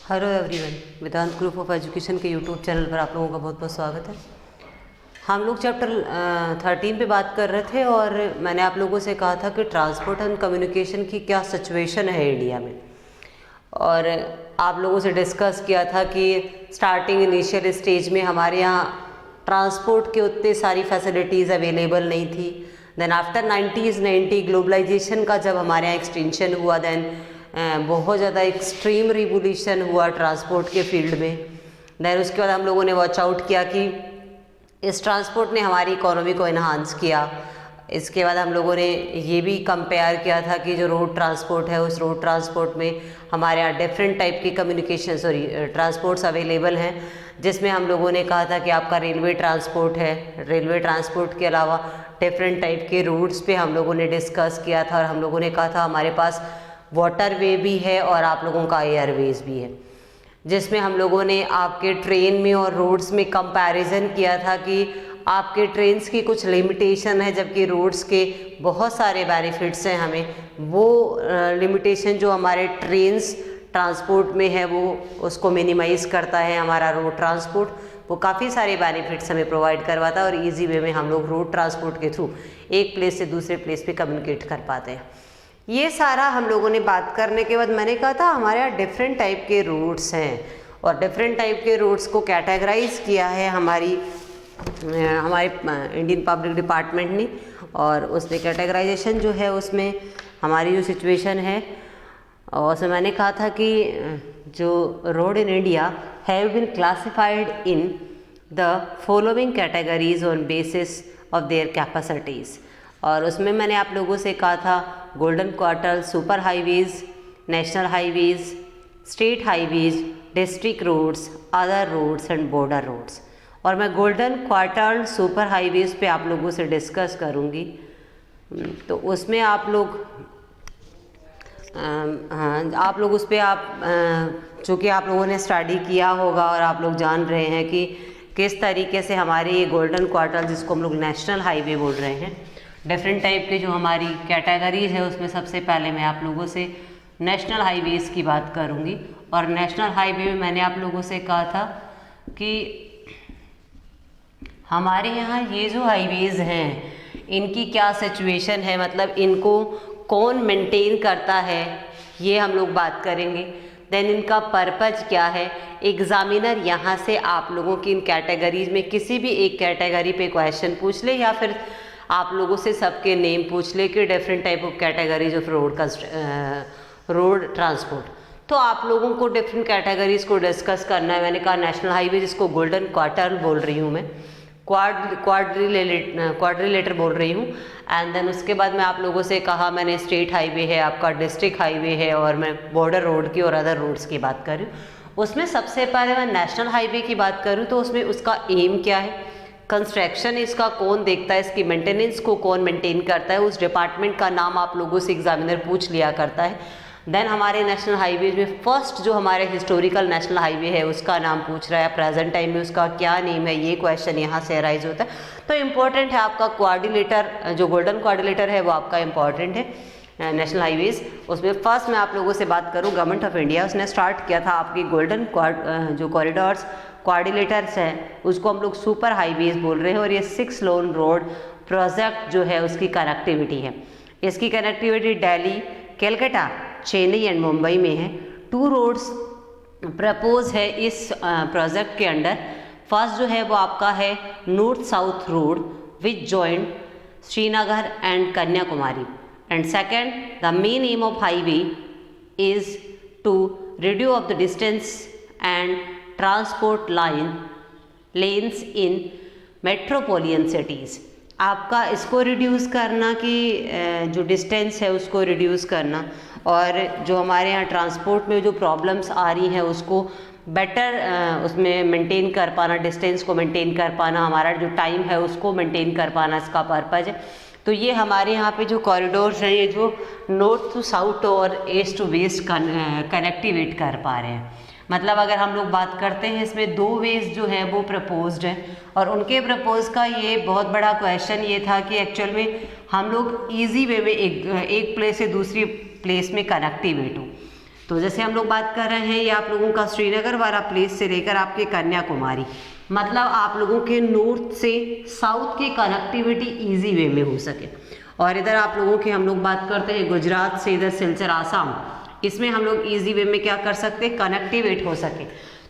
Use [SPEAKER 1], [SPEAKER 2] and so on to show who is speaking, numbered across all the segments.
[SPEAKER 1] Hello everyone, Vedant group of education के YouTube channel पर आप लोगों का बहुत बहुत स्वागत है। हम लोग चैप्टर 13 पे बात कर रहे थे और मैंने आप लोगों से कहा था कि ट्रांसपोर्ट एंड कम्युनिकेशन की क्या सिचुएशन है इंडिया में, और आप लोगों से डिस्कस किया था कि स्टार्टिंग इनिशियल स्टेज में हमारे यहाँ ट्रांसपोर्ट के उतने सारी फैसिलिटीज़ अवेलेबल नहीं थी। देन आफ्टर 90s ग्लोबलाइजेशन का जब हमारे यहाँ एक्सटेंशन हुआ, देन बहुत ज़्यादा एक्सट्रीम रिवोल्यूशन हुआ ट्रांसपोर्ट के फील्ड में। देन उसके बाद हम लोगों ने वॉच आउट किया कि इस ट्रांसपोर्ट ने हमारी इकोनॉमी को इन्हांस किया। इसके बाद हम लोगों ने ये भी कंपेयर किया था कि जो रोड ट्रांसपोर्ट है, उस रोड ट्रांसपोर्ट में हमारे यहाँ डिफरेंट टाइप की ट्रांसपोर्ट्स अवेलेबल हैं, जिसमें हम लोगों ने कहा था कि आपका रेलवे ट्रांसपोर्ट है। रेलवे ट्रांसपोर्ट के अलावा डिफरेंट टाइप के रूट्स पे हम लोगों ने डिस्कस किया था, और हम लोगों ने कहा था हमारे पास वाटरवे भी है और आप लोगों का एयरवेज भी है, जिसमें हम लोगों ने आपके ट्रेन में और रोड्स में कंपैरिजन किया था कि आपके ट्रेन्स की कुछ लिमिटेशन है जबकि रोड्स के बहुत सारे बेनिफिट्स हैं। हमें वो लिमिटेशन जो हमारे ट्रेन्स ट्रांसपोर्ट में है वो उसको मिनिमाइज़ करता है हमारा रोड ट्रांसपोर्ट। वो काफ़ी सारे बेनिफिट्स हमें प्रोवाइड करवाता है और इजी वे में हम लोग रोड ट्रांसपोर्ट के थ्रू एक प्लेस से दूसरे प्लेस पे कम्युनिकेट कर पाते हैं। ये सारा हम लोगों ने बात करने के बाद मैंने कहा था हमारे यहाँ डिफरेंट टाइप के रूट्स हैं, और डिफरेंट टाइप के रूट्स को कैटेगराइज किया है हमारे इंडियन पब्लिक डिपार्टमेंट ने। और उसमें कैटेगराइजेशन जो है उसमें हमारी जो सिचुएशन है, और उसमें मैंने कहा था कि जो road in India have been classified in the following categories on basis of their capacities. और उसमें मैंने आप लोगों से कहा था golden quarter, super highways, national highways, state highways, district roads, other roads and border roads. और मैं गोल्डन क्वार्टर सुपर हाईवेज़ पे आप लोगों से डिस्कस करूँगी। तो उसमें आप लोग उस पर चूँकि आप लोगों ने स्टडी किया होगा और आप लोग जान रहे हैं कि किस तरीके से हमारे ये गोल्डन क्वार्टर, जिसको हम लोग नेशनल हाईवे बोल रहे हैं, डिफरेंट टाइप के जो हमारी कैटेगरीज है उसमें सबसे पहले मैं आप लोगों से नेशनल हाईवेज़ की बात करूंगी। और नेशनल हाईवे में मैंने आप लोगों से कहा था कि हमारे यहाँ ये जो हाईवेज़ हैं इनकी क्या सिचुएशन है, मतलब इनको कौन मेंटेन करता है, ये हम लोग बात करेंगे। देन इनका पर्पज क्या है। एग्जामिनर यहाँ से आप लोगों की इन कैटेगरीज में किसी भी एक कैटेगरी पे क्वेश्चन पूछ ले, या फिर आप लोगों से सबके नेम पूछ ले कि different type of categories of road transport, तो आप लोगों को डिफरेंट कैटेगरीज को डिस्कस करना है। मैंने कहा नेशनल हाईवे, जिसको गोल्डन क्वार्टर बोल रही हूँ मैं, क्वाड्रिलेटर बोल रही हूँ। एंड देन उसके बाद मैं आप लोगों से कहा मैंने स्टेट हाईवे है, आपका डिस्ट्रिक्ट हाईवे है, और मैं बॉर्डर रोड की और अदर रोड्स की बात कर रही हूँ। उसमें सबसे पहले मैं नेशनल हाईवे की बात करूँ तो उसमें उसका एम क्या है, कंस्ट्रक्शन इसका कौन देखता है, इसकी मेंटेनेंस को कौन मेंटेन करता है, उस डिपार्टमेंट का नाम आप लोगों से एग्जामिनर पूछ लिया करता है। देन हमारे नेशनल हाईवे में फर्स्ट जो हमारे हिस्टोरिकल नेशनल हाईवे है उसका नाम पूछ रहा है, प्रेजेंट टाइम में उसका क्या नेम है, ये क्वेश्चन यहाँ से अराइज होता है। तो इम्पोर्टेंट है आपका क्वाड्रिलेटर, जो गोल्डन क्वाड्रिलेटर है वो आपका इम्पॉर्टेंट है नेशनल हाईवेज़। उसमें फर्स्ट मैं आप लोगों से बात करूँ, गवर्नमेंट ऑफ इंडिया उसने स्टार्ट किया था आपकी गोल्डन जो कॉरिडोर्स क्वाड्रिलेटर्स हैं उसको हम लोग सुपर हाईवेज बोल रहे हैं। और ये 6 लोन रोड प्रोजेक्ट जो है उसकी कनेक्टिविटी है। इसकी कनेक्टिविटी दिल्ली, कलकत्ता, चेन्नई एंड मुंबई में है। 2 रोड्स प्रपोज है इस प्रोजेक्ट के अंडर। फर्स्ट जो है वो आपका है north south road which joint Srinagar and Kanyakumari. And second, the main aim of highway is to reduce of the distance and transport lanes in metropolitan cities. आपका इसको रिड्यूस करना कि जो डिस्टेंस है उसको रिड्यूस करना, और जो हमारे यहाँ ट्रांसपोर्ट में जो प्रॉब्लम्स आ रही हैं उसको बेटर उसमें मेंटेन कर पाना, डिस्टेंस को मेंटेन कर पाना, हमारा जो टाइम है उसको मेंटेन कर पाना इसका पर्पज है। तो ये हमारे यहाँ पे जो कॉरिडोर्स हैं ये जो नॉर्थ टू साउथ और ईस्ट टू वेस्ट कनेक्टिवेट कर पा रहे हैं। मतलब अगर हम लोग बात करते हैं इसमें 2 वेज जो है वो प्रपोज्ड हैं, और उनके प्रपोज का ये बहुत बड़ा क्वेश्चन ये था कि एक्चुअल में हम लोग इजी वे में एक प्लेस से दूसरी प्लेस में कनेक्टिवेट हो। तो जैसे हम लोग बात कर रहे हैं, ये आप लोगों का श्रीनगर वाला प्लेस से लेकर आपके कन्याकुमारी, मतलब आप लोगों के नॉर्थ से साउथ की कनेक्टिविटी इजी वे में हो सके। और इधर आप लोगों की हम लोग बात करते हैं गुजरात से इधर सिलचर आसाम, इसमें हम लोग इजी वे में क्या कर सकते हैं, कनेक्टिवेट हो सके।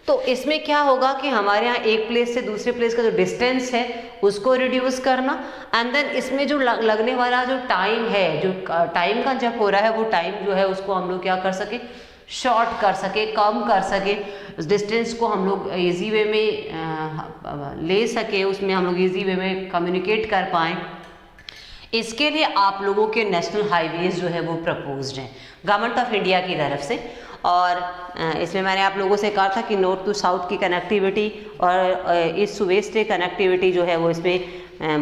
[SPEAKER 1] तो इसमें क्या होगा कि हमारे यहाँ एक प्लेस से दूसरे प्लेस का जो डिस्टेंस है उसको रिड्यूस करना, एंड देन इसमें जो लगने वाला जो टाइम है, जो टाइम का जब हो रहा है वो टाइम जो है उसको हम लोग क्या कर सके, शॉर्ट कर सके, कम कर सके, उस डिस्टेंस को हम लोग इजी वे में ले सके, उसमें हम लोग इजी वे में कम्युनिकेट कर पाएँ। इसके लिए आप लोगों के नेशनल हाईवेज जो है वो प्रपोज्ड हैं गवर्नमेंट ऑफ इंडिया की तरफ से। और इसमें मैंने आप लोगों से कहा था कि नॉर्थ टू साउथ की कनेक्टिविटी और ईस्ट टू वेस्ट की कनेक्टिविटी जो है वो इसमें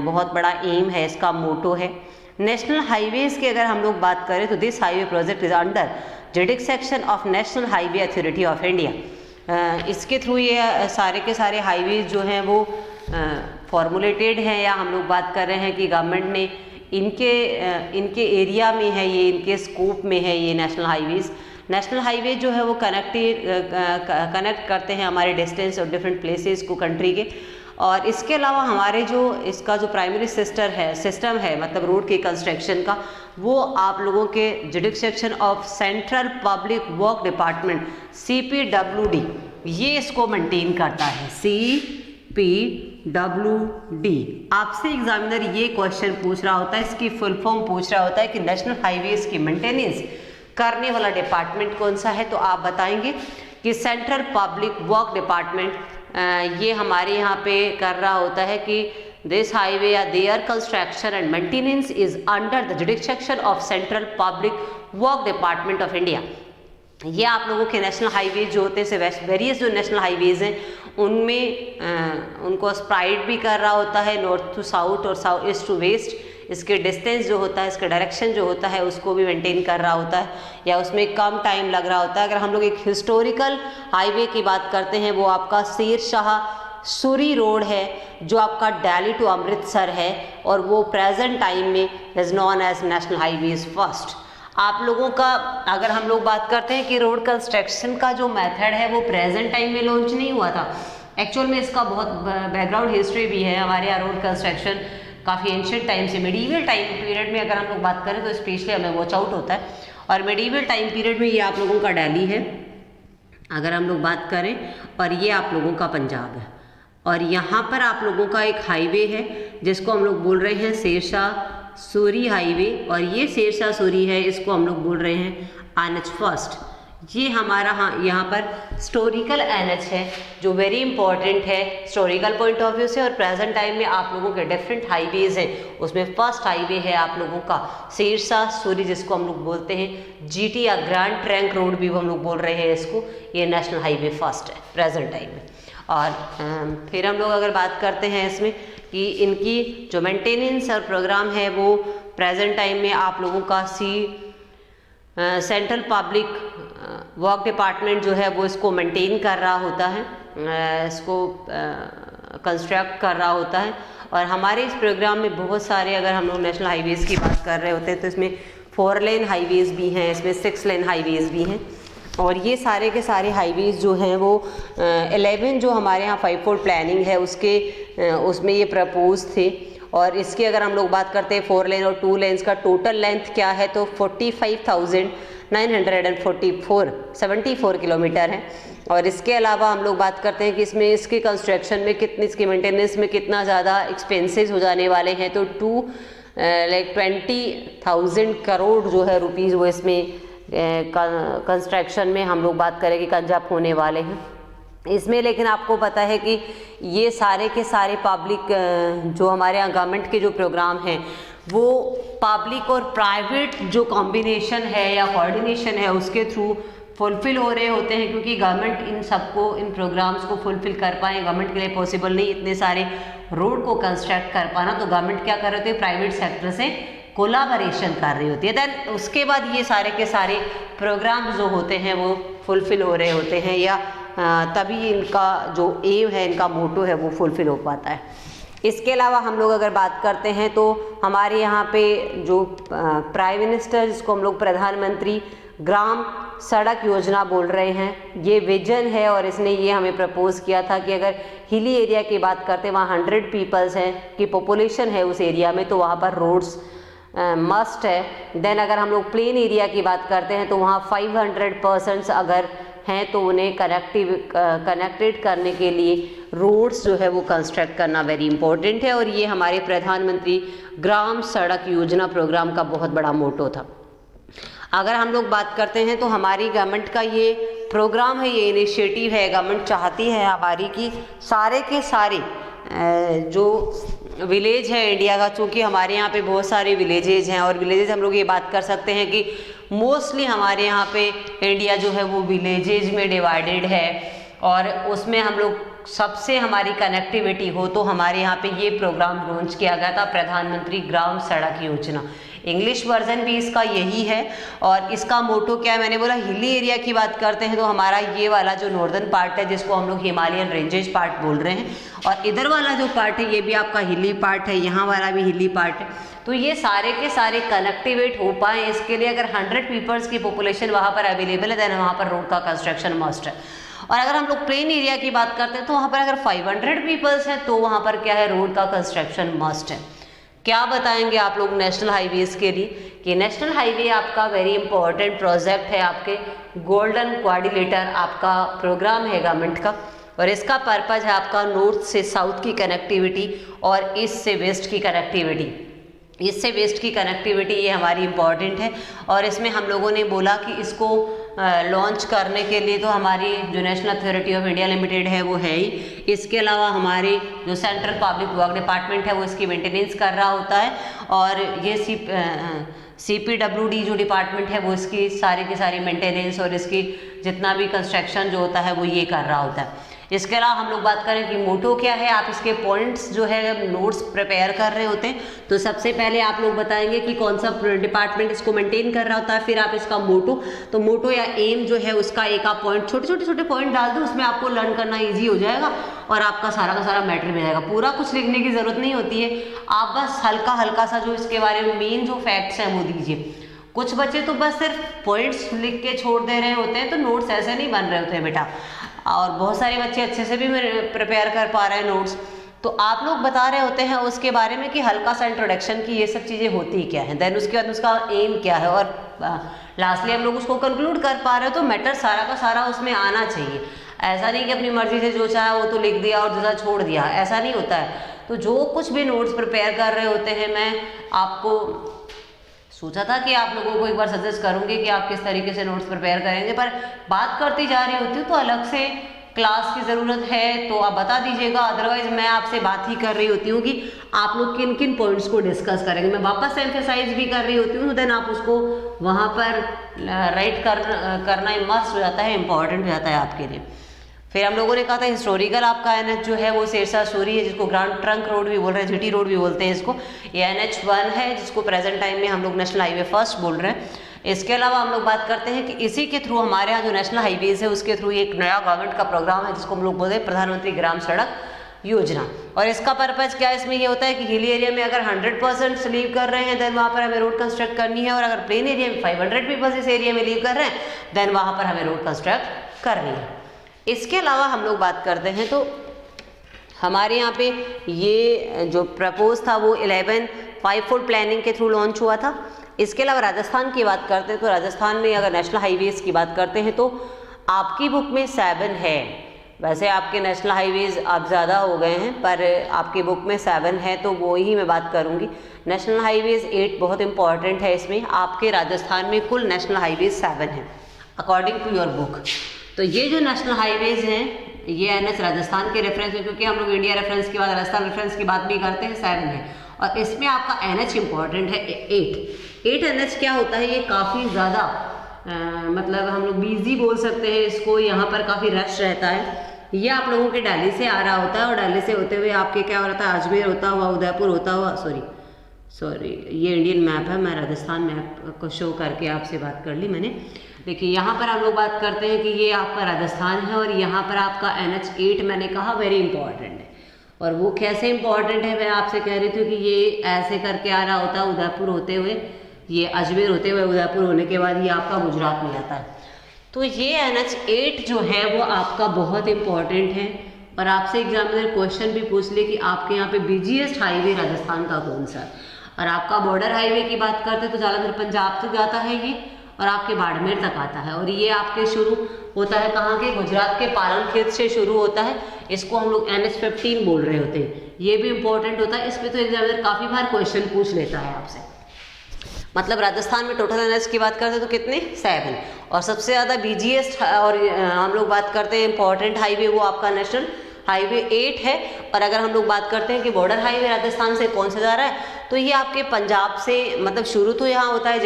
[SPEAKER 1] बहुत बड़ा एम है, इसका मोटो है। नेशनल हाईवेज की अगर हम लोग बात करें तो this highway project is under jurisdiction of national highway authority of India. इसके थ्रू ये सारे के सारे हाईवेज जो हैं वो फॉर्मुलेटेड हैं, या हम लोग बात कर रहे हैं कि गवर्नमेंट ने इनके एरिया में है, ये इनके स्कोप में है ये नेशनल हाईवेज। नेशनल हाईवे जो है वो कनेक्ट करते हैं हमारे डिस्टेंस और डिफरेंट प्लेसेस को कंट्री के। और इसके अलावा हमारे जो इसका जो प्राइमरी सिस्टम है मतलब रोड के कंस्ट्रक्शन का, वो आप लोगों के jurisdiction of central public work department CPWD ये इसको मेंटेन करता है। CPWD आपसे एग्जामिनर ये क्वेश्चन पूछ रहा होता है, इसकी फुल फॉर्म पूछ रहा होता है कि नेशनल हाईवेज की मेंटेनेंस करने वाला डिपार्टमेंट कौन सा है, तो आप बताएंगे कि सेंट्रल पब्लिक वर्क डिपार्टमेंट ये हमारे यहाँ पे कर रहा होता है कि दिस हाईवे या there construction and maintenance is under the jurisdiction of central public work department of India. ये आप लोगों के नेशनल हाईवेज जो होते हैं वेरियस जो नेशनल हाईवेज हैं उनमें उनको स्प्राइड भी कर रहा होता है नॉर्थ टू साउथ और साउथ ईस्ट टू वेस्ट। इसके डिस्टेंस जो होता है, इसका डायरेक्शन जो होता है उसको भी मेंटेन कर रहा होता है, या उसमें कम टाइम लग रहा होता है। अगर हम लोग एक हिस्टोरिकल हाईवे की बात करते हैं, वो आपका शेर शाह सूरी रोड है जो आपका दिल्ली टू अमृतसर है, और वो प्रेजेंट टाइम में is known as national highways first. आप लोगों का अगर हम लोग बात करते हैं कि रोड कंस्ट्रक्शन का जो मेथड है वो प्रेजेंट टाइम में लॉन्च नहीं हुआ था, एक्चुअल में इसका बहुत बैकग्राउंड हिस्ट्री भी है। हमारे यहाँ रोड कंस्ट्रक्शन काफ़ी एंशिएंट टाइम से मेडिवल टाइम पीरियड में अगर हम लोग बात करें तो स्पेशली हमें वॉच आउट होता है, और मेडिवल टाइम पीरियड में ये आप लोगों का दिल्ली है अगर हम लोग बात करें, और ये आप लोगों का पंजाब है। और यहाँ पर आप लोगों का एक हाईवे है जिसको हम लोग बोल रहे हैं शेरशाह सूरी हाईवे, और ये शेरशाह सूरी है, इसको हम लोग बोल रहे हैं NH फर्स्ट। ये हमारा यहाँ पर हिस्टोरिकल NH है जो वेरी इंपॉर्टेंट है हिस्टोरिकल पॉइंट ऑफ व्यू से। और प्रेजेंट टाइम में आप लोगों के डिफरेंट हाईवेज हैं, उसमें फर्स्ट हाईवे है आप लोगों का शेरशाह सूरी जिसको हम लोग बोलते हैं GT या ग्रैंड ट्रंक रोड भी हम लोग बोल रहे हैं इसको, ये नेशनल हाईवे फर्स्ट है प्रेजेंट टाइम में। और फिर हम लोग अगर बात करते हैं इसमें कि इनकी जो मेंटेनेंस और प्रोग्राम है वो प्रेजेंट टाइम में आप लोगों का सेंट्रल पब्लिक वर्क डिपार्टमेंट जो है वो इसको मेंटेन कर रहा होता है, इसको कंस्ट्रक्ट कर रहा होता है। और हमारे इस प्रोग्राम में बहुत सारे अगर हम लोग नेशनल हाईवेज की बात कर रहे होते हैं तो इसमें 4 लेन हाईवेज भी हैं, इसमें 6 लेन हाईवेज भी हैं। और ये सारे के सारे हाईवेज जो हैं वो 11 जो हमारे यहाँ 5-4 प्लानिंग है उसमें ये प्रपोज थे। और इसकी अगर हम लोग बात करते हैं 4 लेन और 2 लेन्स का टोटल लेंथ क्या है तो 45,974 किलोमीटर है। और इसके अलावा हम लोग बात करते हैं कि इसमें इसके कंस्ट्रक्शन में कितनी, इसके मेंटेनेंस में कितना ज़्यादा एक्सपेंसेस हो जाने वाले हैं, तो 20,000 करोड़ जो है रुपीज़ वो इसमें कंस्ट्रक्शन में हम लोग बात करें कि कंजप होने वाले हैं इसमें। लेकिन आपको पता है कि ये सारे के सारे पब्लिक जो हमारे यहाँ गवर्नमेंट के जो प्रोग्राम हैं वो पब्लिक और प्राइवेट जो कॉम्बिनेशन है या कोऑर्डिनेशन है उसके थ्रू फुलफिल हो रहे होते हैं, क्योंकि गवर्नमेंट इन सबको, इन प्रोग्राम्स को फुलफिल कर पाए गवर्नमेंट के लिए पॉसिबल नहीं इतने सारे रोड को कंस्ट्रक्ट कर पाना। तो गवर्नमेंट क्या कर रहे होते हैं, प्राइवेट सेक्टर से कोलाबरेशन कर रही होती है। देन उसके बाद ये सारे के सारे प्रोग्राम जो होते हैं वो फुलफिल हो रहे होते हैं, या तभी इनका जो एम है, इनका मोटो है वो फुलफिल हो पाता है। इसके अलावा हम लोग अगर बात करते हैं तो हमारे यहाँ पे जो प्राइम मिनिस्टर, जिसको हम लोग प्रधानमंत्री ग्राम सड़क योजना बोल रहे हैं, ये विजन है और इसने ये हमें प्रपोज किया था कि अगर हिली एरिया की बात करते हैं, वहाँ 100 पीपल्स हैं कि पॉपुलेशन है उस एरिया में, तो वहाँ पर रोड्स मस्ट है। देन अगर हम लोग प्लेन एरिया की बात करते हैं तो वहाँ 500 पर्सन्स अगर हैं तो उन्हें कनेक्टेड करने के लिए रोड्स जो है वो कंस्ट्रक्ट करना वेरी इंपॉर्टेंट है, और ये हमारे प्रधानमंत्री ग्राम सड़क योजना प्रोग्राम का बहुत बड़ा मोटो था। अगर हम लोग बात करते हैं तो हमारी गवर्नमेंट का ये प्रोग्राम है, ये इनिशिएटिव है, गवर्नमेंट चाहती है हमारी कि सारे के सारे जो विलेज है इंडिया का, चूँकि हमारे यहाँ पे बहुत सारे विलेजेज हैं, और विलेजेज हम लोग ये बात कर सकते हैं कि मोस्टली हमारे यहाँ पे इंडिया जो है वो विलेजेज में डिवाइडेड है, और उसमें हम लोग सबसे हमारी कनेक्टिविटी हो, तो हमारे यहाँ पे ये प्रोग्राम लॉन्च किया गया था, प्रधानमंत्री ग्राम सड़क योजना। इंग्लिश वर्जन भी इसका यही है, और इसका मोटो क्या है, मैंने बोला हिली एरिया की बात करते हैं तो हमारा ये वाला जो नॉर्दर्न पार्ट है, जिसको हम लोग हिमालयन रेंजेस पार्ट बोल रहे हैं, और इधर वाला जो पार्ट है ये भी आपका हिली पार्ट है, यहाँ वाला भी हिली पार्ट है, तो ये सारे के सारे कनेक्टिवेट हो पाए, इसके लिए अगर 100 पीपल्स की पॉपुलेशन वहाँ पर अवेलेबल है, देन वहाँ पर रोड का कंस्ट्रक्शन मस्ट है। और अगर हम लोग प्लेन एरिया की बात करते हैं तो वहाँ पर अगर 500 पीपल्स हैं तो वहाँ पर क्या है, रोड का कंस्ट्रक्शन मस्ट है। क्या बताएंगे आप लोग नेशनल हाईवेज के लिए, कि नेशनल हाईवे आपका वेरी इंपॉर्टेंट प्रोजेक्ट है, आपके गोल्डन क्वाड्रिलेटर आपका प्रोग्राम है गवर्नमेंट का, और इसका पर्पज है आपका नॉर्थ से साउथ की कनेक्टिविटी और ईस्ट से वेस्ट की कनेक्टिविटी। ईस्ट से वेस्ट की कनेक्टिविटी ये हमारी इम्पॉर्टेंट है, और इसमें हम लोगों ने बोला कि इसको लॉन्च करने के लिए तो हमारी जो national authority of India limited है वो है ही, इसके अलावा हमारे जो सेंट्रल पब्लिक वर्क डिपार्टमेंट है वो इसकी मेंटेनेंस कर रहा होता है, और ये CPWD जो डिपार्टमेंट है वो इसकी सारी की सारी मेंटेनेंस और इसकी जितना भी कंस्ट्रक्शन जो होता है वो ये कर रहा होता है। इसके अलावा हम लोग बात करें कि मोटो क्या है, आप इसके पॉइंट्स जो है नोट्स प्रिपेयर कर रहे होते हैं तो सबसे पहले आप लोग बताएंगे कि कौन सा डिपार्टमेंट इसको मेंटेन कर रहा होता है, फिर आप इसका मोटो, तो मोटो या एम जो है उसका एक आप पॉइंट छोटे पॉइंट डाल दो, उसमें आपको लर्न करना ईजी हो जाएगा और आपका सारा का सारा मैटर मिल जाएगा। पूरा कुछ लिखने की जरूरत नहीं होती है, आप बस हल्का सा जो इसके बारे में मेन जो फैक्ट्स हैं वो दीजिए। कुछ बच्चे तो बस सिर्फ पॉइंट्स लिख के छोड़ दे रहे होते हैं, तो नोट्स ऐसे नहीं बन रहे होते हैं बेटा, और बहुत सारे बच्चे अच्छे से भी प्रिपेयर कर पा रहे हैं नोट्स। तो आप लोग बता रहे होते हैं उसके बारे में कि हल्का सा इंट्रोडक्शन की ये सब चीज़ें होती क्या है, देन उसके बाद उसका एम क्या है, और लास्टली हम लोग उसको कंक्लूड कर पा रहे हो, तो मैटर सारा का सारा उसमें आना चाहिए। ऐसा नहीं कि अपनी मर्जी से जो चाहे वो तो लिख दिया और दूसरा छोड़ दिया, ऐसा नहीं होता है। तो जो कुछ भी नोट्स प्रिपेयर कर रहे होते हैं, मैं आपको सोचा था कि आप लोगों को एक बार सजेस्ट करूंगी कि आप किस तरीके से नोट्स प्रिपेयर करेंगे, पर बात करती जा रही होती हूँ तो अलग से क्लास की ज़रूरत है तो आप बता दीजिएगा, अदरवाइज मैं आपसे बात ही कर रही होती हूँ कि आप लोग किन किन पॉइंट्स को डिस्कस करेंगे। मैं वापस से एम्फेसाइज भी कर रही होती हूँ, देन आप उसको वहाँ पर राइट करना मस्ट हो जाता है, इंपॉर्टेंट हो जाता है आपके लिए। फिर हम लोगों ने कहा था हिस्टोरिकल आपका NH जो है वो सिरसा सूरी है, जिसको ग्रांड ट्रंक रोड भी बोल रहे हैं, GT रोड भी बोलते हैं इसको। ये NH1 है जिसको प्रेजेंट टाइम में हम लोग नेशनल हाईवे फर्स्ट बोल रहे हैं। इसके अलावा हम लोग बात करते हैं कि इसी के थ्रू हमारे यहाँ जो नेशनल हाईवेज है उसके थ्रू एक नया गवर्नमेंट का प्रोग्राम है जिसको हम लोग बोलते हैं प्रधानमंत्री ग्राम सड़क योजना। और इसका पर्पज क्या है, इसमें ये होता है कि हिली एरिया में अगर 100% लीव कर रहे हैं देन वहाँ पर हमें रोड कंस्ट्रक्ट करनी है, और अगर प्लेन एरिया में 500 पीपल्स इस एरिया में लीव कर रहे हैं देन वहाँ पर हमें रोड कंस्ट्रक्ट करनी है। इसके अलावा हम लोग बात करते हैं तो हमारे यहाँ पे ये जो प्रपोज था वो 11/5 प्लानिंग के थ्रू लॉन्च हुआ था। इसके अलावा राजस्थान की बात करते हैं तो राजस्थान में अगर नेशनल हाईवेज की बात करते हैं तो आपकी बुक में 7 है। वैसे आपके नेशनल हाईवेज आप ज़्यादा हो गए हैं पर आपकी बुक में 7 है, तो वो ही मैं बात करूँगी। नेशनल हाईवेज 8 बहुत इंपॉर्टेंट है, इसमें आपके राजस्थान में कुल नेशनल हाईवेज 7 हैं अकॉर्डिंग टू योर बुक। तो ये जो नेशनल हाईवेज हैं ये NH राजस्थान के रेफरेंस में, क्योंकि हम लोग इंडिया रेफरेंस के बाद राजस्थान रेफरेंस की बात भी करते हैं, 7 है, और इसमें आपका NH इंपॉर्टेंट है 8 NH क्या होता है, ये काफ़ी ज़्यादा मतलब हम लोग बिजी बोल सकते हैं इसको, यहाँ पर काफ़ी रश रहता है। ये आप लोगों के दिल्ली से आ रहा होता है और दिल्ली से होते हुए आपके क्या हो रहा था, अजमेर होता हुआ, उदयपुर होता हुआ, सॉरी ये इंडियन मैप है, मैं राजस्थान मैप को शो करके आपसे बात कर ली मैंने। देखिए यहाँ पर हम लोग बात करते हैं कि ये आपका राजस्थान है और यहाँ पर आपका NH 8 मैंने कहा वेरी इंपॉर्टेंट है। और वो कैसे इंपॉर्टेंट है मैं आपसे कह रही थी कि ये ऐसे करके आ रहा होता है उदयपुर होते हुए, ये अजमेर होते हुए उदयपुर होने के बाद ये आपका गुजरात में आता है। तो ये NH8 जो है वो आपका बहुत इंपॉर्टेंट है और आपसे एग्जामिनर क्वेश्चन भी पूछ ले कि आपके यहाँ पे बिजीएस्ट हाईवे राजस्थान का कौन सा है। और आपका बॉर्डर हाईवे की बात करते हैं तो जालंधर पंजाब तक जाता है ये और आपके बाड़मेर तक आता है। और ये आपके शुरू होता है कहाँ के, गुजरात के पालन खेत से शुरू होता है। इसको हम लोग NH15 बोल रहे होते हैं। ये भी इंपॉर्टेंट होता है, इस पर तो एग्जामिनर काफ़ी बार क्वेश्चन पूछ लेता है आपसे। मतलब राजस्थान में टोटल NH की बात करते हैं तो कितने, 7। और सबसे ज़्यादा बिजीएस्ट और हम लोग बात करते हैं इंपॉर्टेंट हाईवे वो आपका नेशनल हाईवे 8 है। और अगर हम लोग बात करते हैं कि बॉर्डर हाईवे राजस्थान से कौन सा जा रहा है तो ये आपके पंजाब से, मतलब शुरू तो यहाँ होता है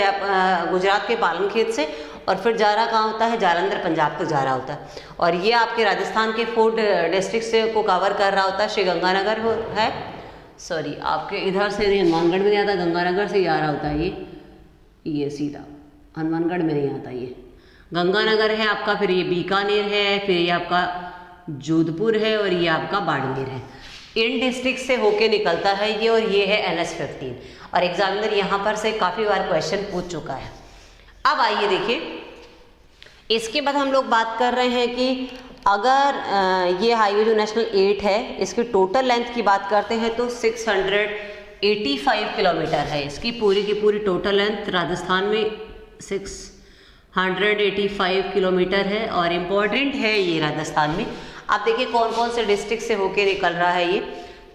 [SPEAKER 1] गुजरात के पालन खेत से और फिर जा रहा कहाँ होता है, जालंधर पंजाब तक जा रहा होता है। और ये आपके राजस्थान के 4 डिस्ट्रिक्ट से को कवर कर रहा होता है। श्री गंगानगर है, सॉरी आपके इधर से हनुमानगढ़ में नहीं आता, गंगानगर से जा रहा होता है ये सीधा हनुमानगढ़ में नहीं आता, ये गंगानगर है आपका, फिर ये बीकानेर है, फिर ये आपका जोधपुर है और ये आपका बाड़मेर है। इन डिस्ट्रिक्ट से होके निकलता है ये और ये है NH15। और एग्जामिनर यहाँ पर से काफ़ी बार क्वेश्चन पूछ चुका है। अब आइए देखिए, इसके बाद हम लोग बात कर रहे हैं कि अगर ये हाईवे जो नेशनल 8 है इसकी टोटल लेंथ की बात करते हैं तो 685 किलोमीटर है। इसकी पूरी की पूरी टोटल लेंथ राजस्थान में 685 किलोमीटर है और इम्पॉर्टेंट है ये राजस्थान में। आप देखिए कौन कौन से डिस्ट्रिक्ट से होके निकल रहा है ये।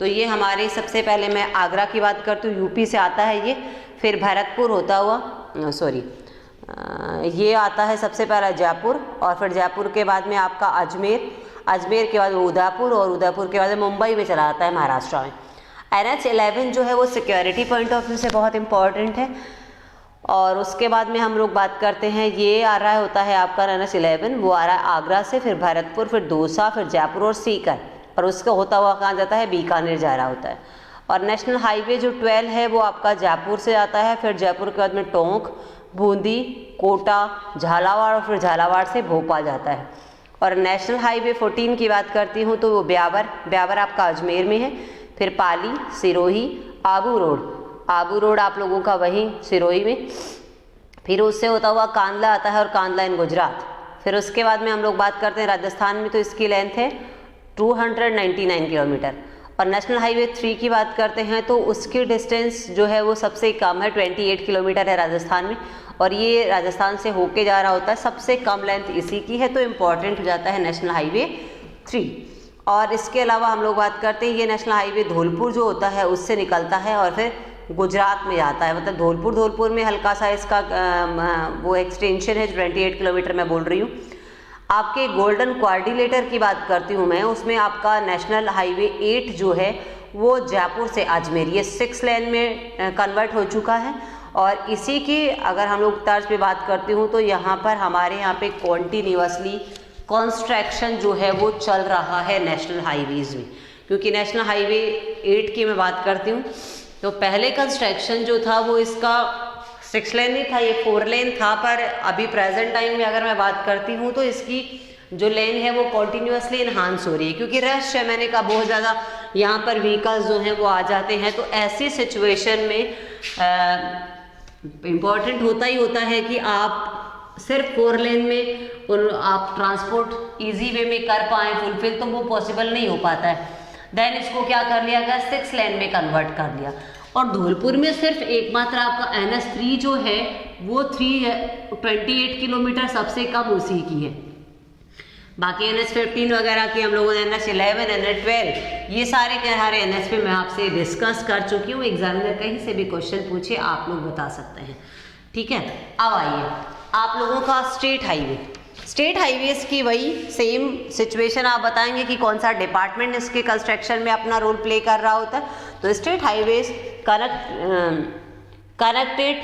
[SPEAKER 1] तो ये हमारे सबसे पहले मैं आगरा की बात करती हूँ, यूपी से आता है ये, फिर भरतपुर होता हुआ ये आता है सबसे पहला जयपुर और फिर जयपुर के बाद में आपका अजमेर, अजमेर के बाद उदयपुर और उदयपुर के बाद मुंबई में चला आता है महाराष्ट्र में। NH11 जो है वो सिक्योरिटी पॉइंट ऑफ व्यू से बहुत इंपॉर्टेंट है। और उसके बाद में हम लोग बात करते हैं, ये आ रहा होता है आपका NH11, वो आ रहा है आगरा से, फिर भरतपुर, फिर दौसा, फिर जयपुर और सीकर, और उसका होता हुआ कहाँ जाता है, बीकानेर जा रहा होता है। और नेशनल हाईवे जो 12 है वो आपका जयपुर से आता है, फिर जयपुर के बाद में टोंक, बूंदी, कोटा, झालावाड़ और फिर झालावाड़ से भोपाल जाता है। और नेशनल हाईवे 14 की बात करती हूँ तो वो ब्यावर आपका अजमेर में है, फिर पाली, सिरोही, आबू रोड आप लोगों का वहीं सिरोही में, फिर उससे होता हुआ कांदला आता है और कांदला इन गुजरात। फिर उसके बाद में हम लोग बात करते हैं राजस्थान में तो इसकी लेंथ है 299 किलोमीटर। और नेशनल हाईवे 3 की बात करते हैं तो उसकी डिस्टेंस जो है वो सबसे कम है, 28 किलोमीटर है राजस्थान में, और ये राजस्थान से होके जा रहा होता है, सबसे कम लेंथ इसी की है, तो इम्पॉर्टेंट हो जाता है नेशनल हाईवे 3। और इसके अलावा हम लोग बात करते हैं ये नेशनल हाईवे धौलपुर जो होता है उससे निकलता है और फिर गुजरात में जाता है। मतलब धौलपुर में हल्का सा इसका वो एक्सटेंशन है जो 28 किलोमीटर मैं बोल रही हूँ। आपके गोल्डन क्वाड्रिलेटर की बात करती हूँ मैं, उसमें आपका नेशनल हाईवे 8 जो है वो जयपुर से अजमेर ये 6 लेन में कन्वर्ट हो चुका है। और इसी की अगर हम लोग तर्ज पे बात करती हूँ तो यहाँ पर हमारे यहाँ पे कॉन्टीन्यूअसली कंस्ट्रक्शन जो है वो चल रहा है नेशनल हाईवेज़ में। क्योंकि नेशनल हाईवे 8 की मैं बात करती हूँ तो पहले कंस्ट्रक्शन जो था वो इसका 6 लेन नहीं था, ये 4 लेन था, पर अभी प्रेजेंट टाइम में अगर मैं बात करती हूँ तो इसकी जो लेन है वो कॉन्टीन्यूअसली इन्हांस हो रही है, क्योंकि रश है, मैंने कहा बहुत ज़्यादा यहाँ पर व्हीकल्स जो हैं वो आ जाते हैं। तो ऐसी सिचुएशन में इम्पॉर्टेंट होता ही होता है कि आप सिर्फ 4 लेन में और आप ट्रांसपोर्ट ईजी वे में कर पाएँ फुलफिल, तो वो पॉसिबल नहीं हो पाता है। देन इसको क्या कर लिया गया, 6 लेन में कन्वर्ट कर दिया। और धौलपुर में सिर्फ एकमात्र आपका NH3 जो है वो 28 किलोमीटर सबसे कम उसी की है। बाकी NH15 वगैरह की हम लोगों ने NH11, NH12 ये सारे के सारे NH पे मैं आपसे डिस्कस कर चुकी हूँ। एग्जामिनर कहीं से भी क्वेश्चन पूछे आप लोग बता सकते हैं, ठीक है। अब आइए आप लोगों का स्टेट हाईवेज की वही सेम सिचुएशन आप बताएंगे कि कौन सा डिपार्टमेंट इसके कंस्ट्रक्शन में अपना रोल प्ले कर रहा होता है। तो state highways connected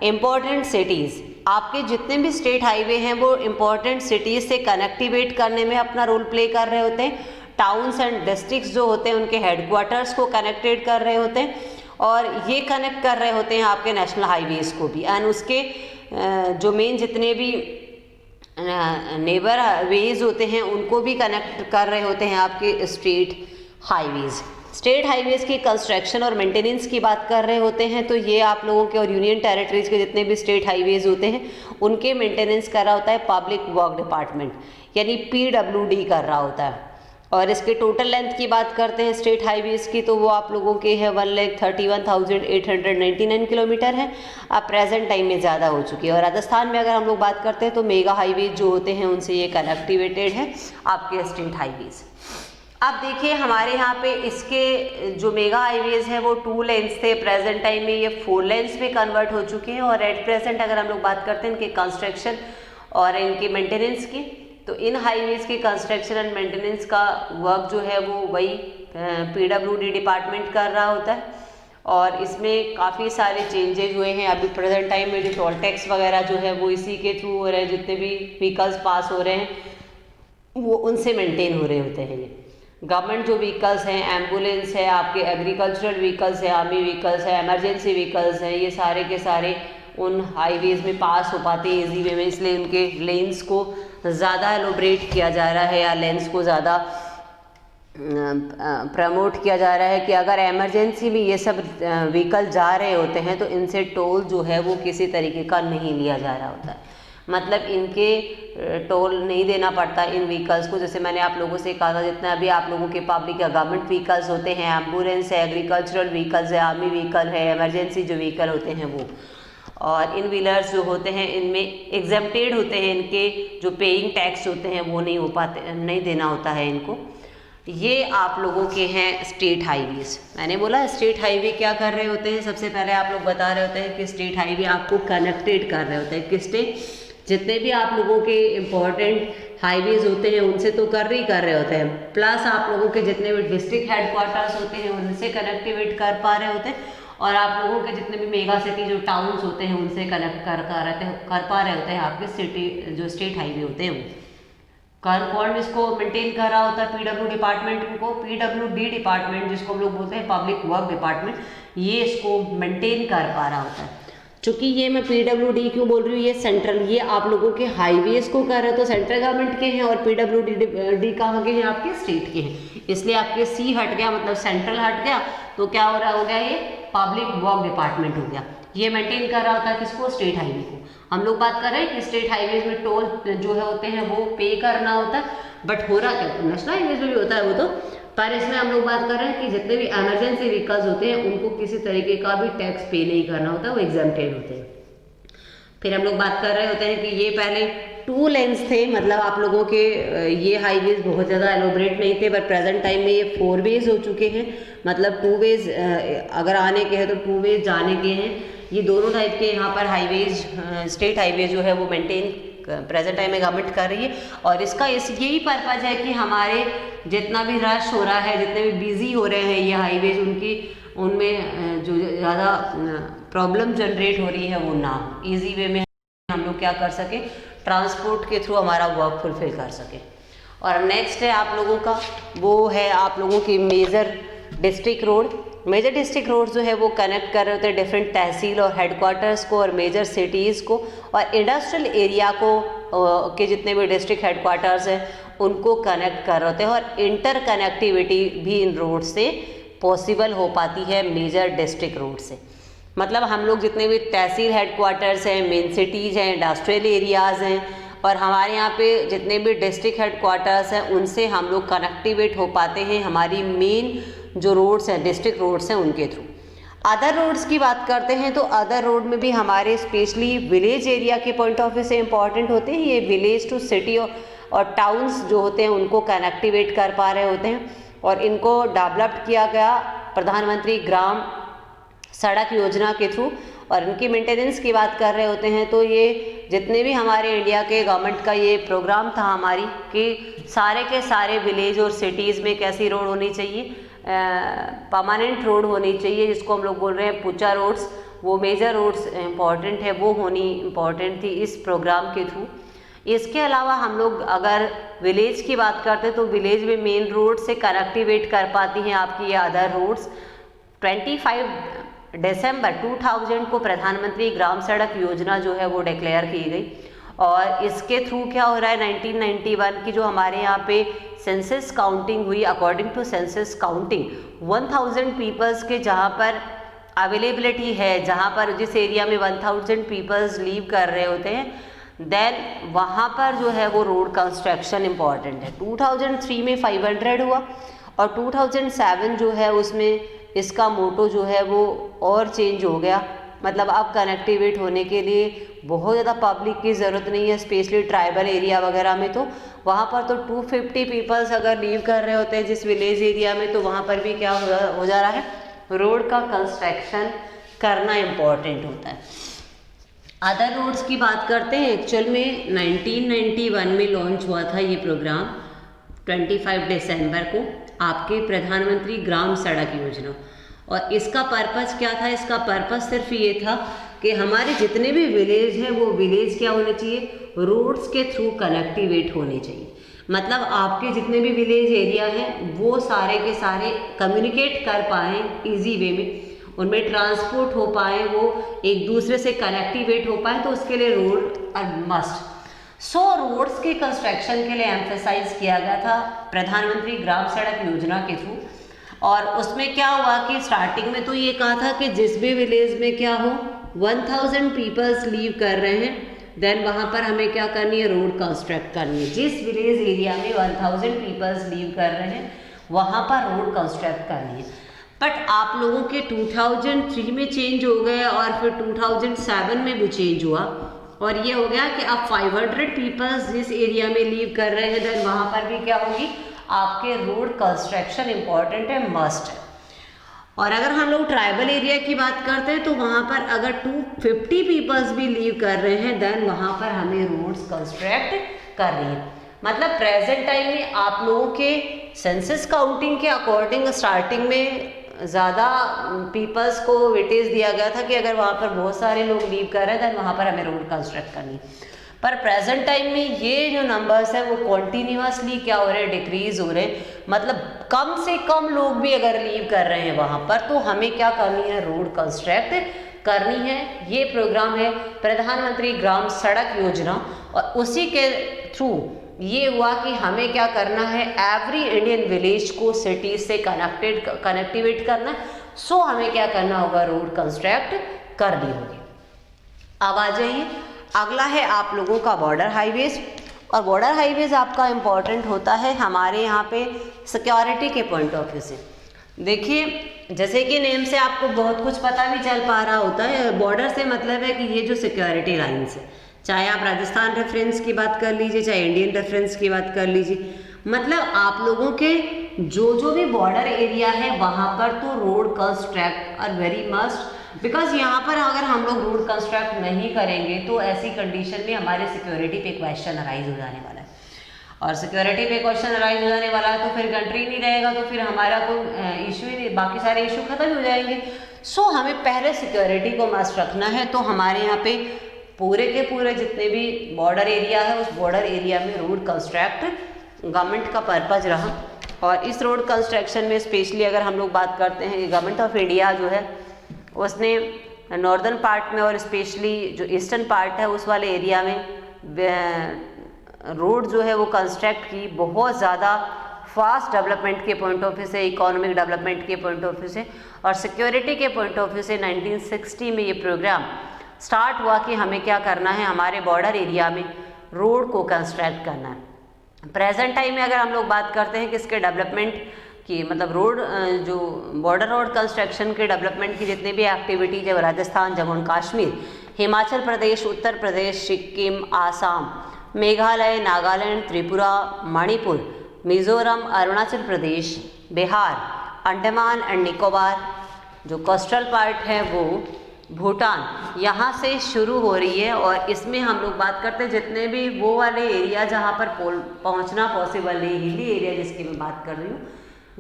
[SPEAKER 1] important cities, आपके जितने भी स्टेट हाईवे हैं वो इम्पोर्टेंट सिटीज़ से कनेक्टिवेट करने में अपना रोल प्ले कर रहे होते हैं। टाउन्स एंड डिस्ट्रिक्ट्स जो होते हैं उनके हेडक्वार्टर्स को कनेक्टेड कर रहे होते हैं और ये कनेक्ट कर रहे होते हैं आपके नेशनल हाईवेज को भी। एंड उसके जो मेन जितने भी नेबर वेज होते हैं उनको भी कनेक्ट कर रहे होते हैं आपके स्टेट हाईवेज़। स्टेट हाईवेज़ की कंस्ट्रक्शन और मेंटेनेंस की बात कर रहे होते हैं तो ये आप लोगों के और यूनियन टेरिटरीज़ के जितने भी स्टेट हाईवेज़ होते हैं उनके मेंटेनेंस कर रहा होता है पब्लिक वर्क डिपार्टमेंट, यानी PWD कर रहा होता है। और इसके टोटल लेंथ की बात करते हैं स्टेट हाईवेज़ की तो वो आप लोगों के है 1,31,899 किलोमीटर है। अब प्रेजेंट टाइम में ज़्यादा हो चुकी है। और राजस्थान में अगर हम लोग बात करते हैं तो मेगा हाईवेज जो होते हैं उनसे ये कनेक्टिवेटेड है आपके स्टेट हाईवेज़। अब देखिए हमारे यहाँ पे इसके जो मेगा हाईवेज है वो 2 लेन्स थे, प्रेजेंट टाइम में ये 4 लेन्स में कन्वर्ट हो चुके हैं। और एट प्रेजेंट अगर हम लोग बात करते हैं इनके कंस्ट्रक्शन और इनके मेंटेनेंस की तो इन हाईवेज के कंस्ट्रक्शन एंड मेंटेनेंस का वर्क जो है वो वही PWD डिपार्टमेंट कर रहा होता है। और इसमें काफ़ी सारे चेंजेज हुए हैं। अभी प्रेजेंट टाइम में जो टोल टैक्स वगैरह जो है वो इसी के थ्रू हो रहे हैं, जितने भी व्हीकल्स पास हो रहे हैं वो उनसे मेंटेन हो रहे होते हैं। ये गवर्नमेंट जो व्हीकल्स हैं, एम्बुलेंस है, आपके एग्रीकल्चरल व्हीकल्स है, आर्मी व्हीकल्स है, इमरजेंसी व्हीकल्स हैं, ये सारे के सारे उन हाईवेज़ में पास हो पाते हैं ईजी वे में, इसलिए उनके लेन्स को ज़्यादा एलोब्रेट किया जा रहा है या लेंस को ज़्यादा प्रमोट किया जा रहा है कि अगर इमरजेंसी में ये सब व्हीकल जा रहे होते हैं तो इनसे टोल जो है वो किसी तरीके का नहीं लिया जा रहा होता है। मतलब इनके टोल नहीं देना पड़ता इन व्हीकल्स को। जैसे मैंने आप लोगों से कहा था जितना भी आप लोगों के पब्लिक या गवर्नमेंट व्हीकल्स होते हैं, एम्बुलेंस है, एग्रीकल्चरल व्हीकल्स है, आर्मी व्हीकल है, इमरजेंसी जो व्हीकल होते हैं वो, और इन व्हीलर्स जो होते हैं इनमें एग्जेम्प्टेड होते हैं, इनके जो पेइंग टैक्स होते हैं वो नहीं हो पाते, नहीं देना होता है इनको। ये आप लोगों के हैं स्टेट हाईवेज़। मैंने बोला स्टेट हाईवे क्या कर रहे होते हैं, सबसे पहले आप लोग बता रहे होते हैं कि स्टेट हाईवे आपको कनेक्टेड कर रहे होते हैं किससे, जितने भी आप लोगों के इम्पोर्टेंट हाईवेज़ होते हैं उनसे तो कर रहे होते हैं, प्लस आप लोगों के जितने भी डिस्ट्रिक्ट हेडक्वार्टर्स होते हैं उनसे कनेक्टिवेट कर पा रहे होते हैं, और आप लोगों के जितने भी मेगा सिटी जो टाउन्स होते हैं उनसे कनेक्ट कर पा रहे होते हैं आपके सिटी जो स्टेट हाईवे होते हैं। कौन इसको मेंटेन कर रहा होता है, PW डिपार्टमेंट को, PWD डिपार्टमेंट जिसको हम लोग बोलते हैं पब्लिक वर्क डिपार्टमेंट, ये इसको मेंटेन कर पा रहा होता है। चूँकि ये मैं PWD क्यों बोल रही हूँ, ये सेंट्रल, ये आप लोगों के हाईवेज को कर रहे हैं तो सेंट्रल गवर्नमेंट के हैं, और PWD कहाँ के हैं, आपके स्टेट के हैं, इसलिए आपके C हट गया, मतलब सेंट्रल हट गया, तो क्या हो गया ये पब्लिक वर्क डिपार्टमेंट हो गया। ये मेंटेन कर रहा होता है किसको, स्टेट हाईवे को। हम लोग बात कर रहे हैं कि स्टेट हाईवेज में टोल जो है होते हैं वो पे करना होता है, बट हो रहा क्या नेशनल हाईवेज में भी होता है वो तो, पर इसमें हम लोग बात कर रहे हैं कि जितने भी इमरजेंसी व्हीकल्स होते हैं उनको किसी तरीके का भी टैक्स पे नहीं करना होता, वो एग्जेम्प्टेड होते हैं। फिर हम लोग बात कर रहे होते हैं कि ये पहले 2 लेन्स थे, मतलब आप लोगों के ये हाईवेज बहुत ज़्यादा एलोब्रेट नहीं थे, बट प्रेजेंट टाइम में ये 4 वेज हो चुके हैं, मतलब 2 वेज अगर आने के हैं तो 2 वेज जाने के हैं। ये दोनों टाइप के यहाँ पर हाईवेज स्टेट हाईवे जो है वो मेंटेन प्रेजेंट टाइम में गवर्नमेंट कर रही है, और इसका यही पर्पज़ है कि हमारे जितना भी रश हो रहा है, जितने भी बिजी हो रहे हैं ये हाईवेज, उनमें जो ज़्यादा प्रॉब्लम जनरेट हो रही है वो ना हो, ईजी वे में हम लोग क्या कर सकें, ट्रांसपोर्ट के थ्रू हमारा वर्क फुलफिल कर सकें। और नेक्स्ट है आप लोगों का, वो है आप लोगों की major district road. Major district road जो है वो कनेक्ट कर रहे होते हैं डिफरेंट तहसील और हेडक्वार्टर्स को और मेजर सिटीज़ को, और इंडस्ट्रियल एरिया को के जितने भी डिस्ट्रिक्ट हेडक्वार्टर्स हैं उनको कनेक्ट कर रहे होते हैं, और इंटर कनेक्टिविटी भी इन रोड से पॉसिबल हो पाती है मेजर डिस्ट्रिक्ट रोड से। मतलब हम लोग जितने भी तहसील हेडक्वार्टर्स हैं, मेन सिटीज़ हैं, इंडस्ट्रियल एरियाज़ हैं, और हमारे यहाँ पे जितने भी डिस्ट्रिक्ट हेडक्वार्टर्स हैं उनसे हम लोग कनेक्टिवेट हो पाते हैं हमारी मेन जो रोड्स हैं, डिस्ट्रिक्ट रोड्स हैं, उनके थ्रू। अदर रोड्स की बात करते हैं तो अदर रोड में भी हमारे स्पेशली विलेज एरिया के पॉइंट ऑफ व्यू से इम्पॉर्टेंट होते हैं। ये विलेज टू सिटी और टाउन्स जो होते हैं उनको कनेक्टिवेट कर पा रहे होते हैं, और इनको डेवलप किया गया प्रधानमंत्री ग्राम सड़क योजना के थ्रू। और इनकी मेंटेनेंस की बात कर रहे होते हैं तो ये जितने भी हमारे इंडिया के गवर्नमेंट का ये प्रोग्राम था हमारी कि सारे के सारे विलेज और सिटीज़ में कैसी रोड होनी चाहिए, परमानेंट रोड होनी चाहिए, जिसको हम लोग बोल रहे हैं पुचा रोड्स, वो मेजर रोड्स इम्पॉर्टेंट है, वो होनी इम्पॉर्टेंट थी इस प्रोग्राम के थ्रू। इसके अलावा हम लोग अगर विलेज की बात करते हैं तो विलेज में मेन रोड से कनेक्टिवेट कर पाती हैं आपकी ये अदर रोड्स। 25 दिसंबर 2000 को प्रधानमंत्री ग्राम सड़क योजना जो है वो डिक्लेयर की गई, और इसके थ्रू क्या हो रहा है 1991 की जो हमारे यहाँ पे सेंसस काउंटिंग हुई, according to census counting 1000 peoples के जहाँ पर अवेलेबिलिटी है, जहाँ पर जिस एरिया में 1000 पीपल्स लीव कर रहे होते हैं, देन वहाँ पर जो है वो रोड कंस्ट्रक्शन इम्पॉर्टेंट है। 2003 में 500 हुआ और 2007 जो है उसमें इसका मोटो जो है वो और चेंज हो गया। मतलब अब कनेक्टिवेट होने के लिए बहुत ज़्यादा पब्लिक की ज़रूरत नहीं है, स्पेशली ट्राइबल एरिया वगैरह में। तो वहाँ पर तो 250 पीपल्स अगर लीव कर रहे होते हैं जिस विलेज एरिया में, तो वहाँ पर भी क्या हो जा रहा है, रोड का कंस्ट्रक्शन करना इम्पॉर्टेंट होता है। अदर रोड्स की बात करते हैं। एक्चुअल में 1991 में लॉन्च हुआ था ये प्रोग्राम 25 दिसंबर को, आपके प्रधानमंत्री ग्राम सड़क योजना। और इसका पर्पस क्या था? इसका पर्पस सिर्फ ये था कि हमारे जितने भी विलेज हैं वो विलेज क्या होने चाहिए, रोड्स के थ्रू कनेक्टिवेट होने चाहिए। मतलब आपके जितने भी विलेज एरिया हैं वो सारे के सारे कम्युनिकेट कर पाएँ इजी वे में, उनमें ट्रांसपोर्ट हो पाए, वो एक दूसरे से कनेक्टिवेट हो पाए, तो उसके लिए रोड आर मस्ट। रोड्स के कंस्ट्रक्शन के लिए एम्फेसाइज किया गया था प्रधानमंत्री ग्राम सड़क योजना के थ्रू। और उसमें क्या हुआ कि स्टार्टिंग में तो ये कहा था कि जिस भी विलेज में क्या हो 1000 पीपल्स लीव कर रहे हैं, देन वहाँ पर हमें क्या करनी है, रोड कंस्ट्रक्ट करनी है। जिस विलेज एरिया में 1000 पीपल्स लीव कर रहे हैं वहाँ पर रोड कंस्ट्रक्ट करनी है। बट आप लोगों के 2003 में चेंज हो गए और फिर 2007 में भी चेंज हुआ और ये हो गया कि अब 500 पीपल्स जिस एरिया में लीव कर रहे हैं, देन वहाँ पर भी क्या होगी, आपके रोड कंस्ट्रक्शन इम्पॉर्टेंट है, मस्ट है। और अगर हम लोग ट्राइबल एरिया की बात करते हैं तो वहाँ पर अगर 250 पीपल्स भी लीव कर रहे हैं, देन वहाँ पर हमें रोड्स कंस्ट्रक्ट करनी है। मतलब प्रेजेंट टाइम में आप लोगों के सेंसस काउंटिंग के अकॉर्डिंग स्टार्टिंग में ज़्यादा पीपल्स को वेटेज दिया गया था कि अगर वहाँ पर बहुत सारे लोग लीव कर रहे हैं देन वहाँ पर हमें रोड कंस्ट्रक्ट करनी। पर प्रेजेंट टाइम में ये जो नंबर्स हैं वो कॉन्टीन्यूसली क्या हो रहे हैं, डिक्रीज हो रहे हैं। मतलब कम से कम लोग भी अगर लीव कर रहे हैं वहाँ पर, तो हमें क्या करनी है, रोड कंस्ट्रक्ट करनी है। ये प्रोग्राम है प्रधानमंत्री ग्राम सड़क योजना और उसी के थ्रू ये हुआ कि हमें क्या करना है, एवरी इंडियन विलेज को सिटी से कनेक्टिवेट करना है। हमें क्या करना होगा, रोड कंस्ट्रक्ट करनी होगी। अब आ जाइए, अगला है आप लोगों का बॉर्डर हाईवेज। और बॉर्डर हाईवेज आपका इम्पॉर्टेंट होता है हमारे यहाँ पे सिक्योरिटी के पॉइंट ऑफ व्यू से। देखिए जैसे कि नेम से आपको बहुत कुछ पता भी चल पा रहा होता है, बॉर्डर से मतलब है कि ये जो सिक्योरिटी लाइन्स है, चाहे आप राजस्थान रेफरेंस की बात कर लीजिए, चाहे इंडियन रेफरेंस की बात कर लीजिए, मतलब आप लोगों के जो भी बॉर्डर एरिया है वहाँ पर तो road construct are very must. Because यहाँ पर अगर हम लोग रोड कंस्ट्रक्ट नहीं करेंगे तो ऐसी कंडीशन में हमारे सिक्योरिटी पे क्वेश्चन अराइज हो जाने वाला है। और सिक्योरिटी पे क्वेश्चन अराइज हो जाने वाला है तो फिर कंट्री नहीं रहेगा, तो फिर हमारा कोई इशू ही नहीं, बाकी सारे इशू खत्म हो जाएंगे। हमें पहले सिक्योरिटी को मस्ट रखना है। तो हमारे यहाँ पे पूरे के पूरे जितने भी बॉर्डर एरिया है उस बॉर्डर एरिया में रोड कंस्ट्रक्ट गवर्नमेंट का पर्पज रहा। और इस रोड कंस्ट्रक्शन में स्पेशली अगर हम लोग बात करते हैं, गवर्नमेंट ऑफ इंडिया जो है उसने नॉर्दर्न पार्ट में और स्पेशली जो ईस्टर्न पार्ट है उस वाले एरिया में रोड जो है वो कंस्ट्रक्ट की, बहुत ज़्यादा फास्ट डेवलपमेंट के पॉइंट ऑफ व्यू से, इकोनॉमिक डेवलपमेंट के पॉइंट ऑफ व्यू से और सिक्योरिटी के पॉइंट ऑफ व्यू से 1960 में ये प्रोग्राम स्टार्ट हुआ कि हमें क्या करना है, हमारे बॉर्डर एरिया में रोड को कंस्ट्रक्ट करना है। प्रेजेंट टाइम में अगर हम लोग बात करते हैं कि इसके डेवलपमेंट की, मतलब रोड जो बॉर्डर रोड कंस्ट्रक्शन के डेवलपमेंट की जितने भी एक्टिविटीज है, राजस्थान, जम्मू एंड कश्मीर, हिमाचल प्रदेश, उत्तर प्रदेश, सिक्किम, आसाम, मेघालय, नागालैंड, त्रिपुरा, मणिपुर, मिजोरम, अरुणाचल प्रदेश, बिहार, अंडमान एंड निकोबार, जो कोस्टल पार्ट है वो भूटान, यहाँ से शुरू हो रही है। और इसमें हम लोग बात करते हैं जितने भी वो वाले एरिया जहाँ पर पहुँचना पॉसिबल नहीं, हिली एरिया जिसकी मैं बात कर रही हूँ,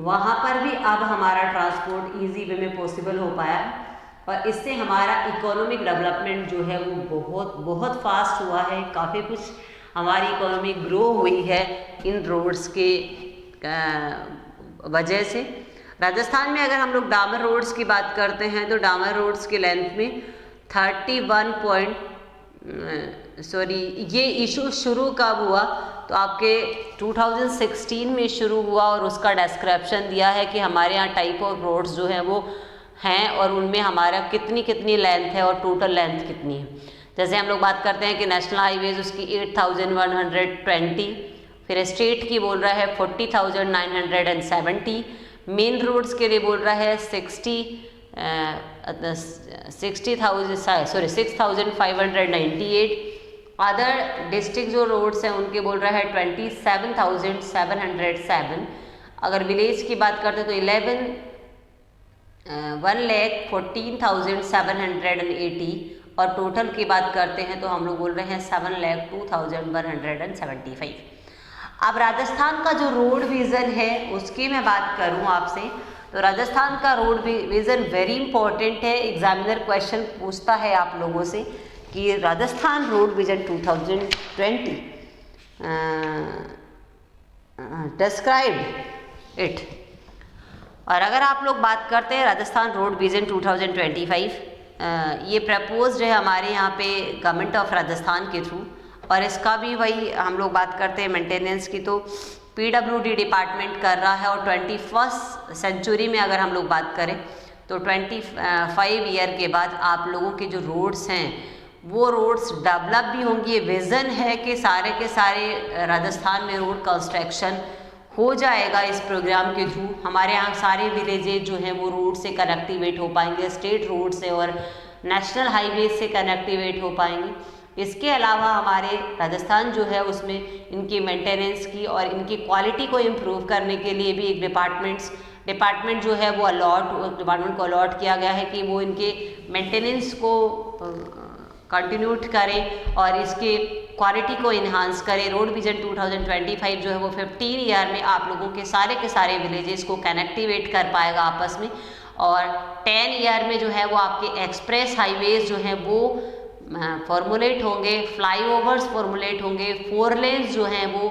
[SPEAKER 1] वहाँ पर भी अब हमारा ट्रांसपोर्ट ईजी वे में पॉसिबल हो पाया है। और इससे हमारा इकोनॉमिक डेवलपमेंट जो है वो बहुत बहुत फास्ट हुआ है। काफ़ी कुछ हमारी इकोनॉमी ग्रो हुई है इन रोड्स के वजह से। राजस्थान में अगर हम लोग डामर रोड्स की बात करते हैं तो डामर रोड्स के लेंथ में सॉरी, ये इशू शुरू कब हुआ, तो आपके 2016 में शुरू हुआ और उसका डिस्क्रिप्शन दिया है कि हमारे यहाँ टाइप ऑफ रोड्स जो हैं वो हैं और उनमें हमारा कितनी लेंथ है और टोटल लेंथ कितनी है। जैसे हम लोग बात करते हैं कि नेशनल हाईवेज उसकी 8120, फिर स्टेट की बोल रहा है 40,970, मेन रोड्स के लिए बोल रहा है 6,598, अदर डिस्ट्रिक्ट जो रोड्स हैं उनके बोल रहा है 27,707। अगर विलेज की बात करते हैं तो 1,14,780 और टोटल की बात करते हैं तो हम लोग बोल रहे हैं 7,02,175। अब राजस्थान का जो रोड विज़न है उसकी मैं बात करूं आपसे, तो राजस्थान का रोड विज़न वेरी इंपॉर्टेंट है। एग्जामिनर क्वेश्चन पूछता है आप लोगों से कि Rajasthan road vision 2020 describe it. और अगर आप लोग बात करते हैं राजस्थान रोड विज़न 2025, ये प्रपोज्ड है हमारे यहाँ पे गवर्नमेंट ऑफ राजस्थान के थ्रू, और इसका भी वही हम लोग बात करते हैं मेंटेनेंस की तो PWD डिपार्टमेंट कर रहा है। और 21st सेंचुरी में अगर हम लोग बात करें तो 25 ईयर के बाद आप लोगों के जो रोड्स हैं वो रोड्स डेवलप भी होंगी। ये विज़न है कि सारे के सारे राजस्थान में रोड कंस्ट्रक्शन हो जाएगा इस प्रोग्राम के थ्रू। हमारे यहाँ सारे विलेजेज जो हैं वो रोड से कनेक्टिवेट हो पाएंगे, स्टेट रोड से और नेशनल हाईवे से कनेक्टिवेट हो पाएंगे। इसके अलावा हमारे राजस्थान जो है उसमें इनकी मेंटेनेंस की और इनकी क्वालिटी को इम्प्रूव करने के लिए भी एक डिपार्टमेंट जो है वो डिपार्टमेंट को अलॉट किया गया है कि वो इनके मेंटेनेंस को कंटिन्यूट करें और इसके क्वालिटी को इन्हांस करें। रोड विज़न 2025 जो है वो 15 ईयर में आप लोगों के सारे विलेजेस को कनेक्टिवेट कर पाएगा आपस में, और 10 ईयर में जो है वो आपके एक्सप्रेस हाईवेज जो हैं वो फॉर्मुलेट होंगे, फ्लाईओवर्स फॉर्मुलेट होंगे, 4 लेन्स जो हैं वो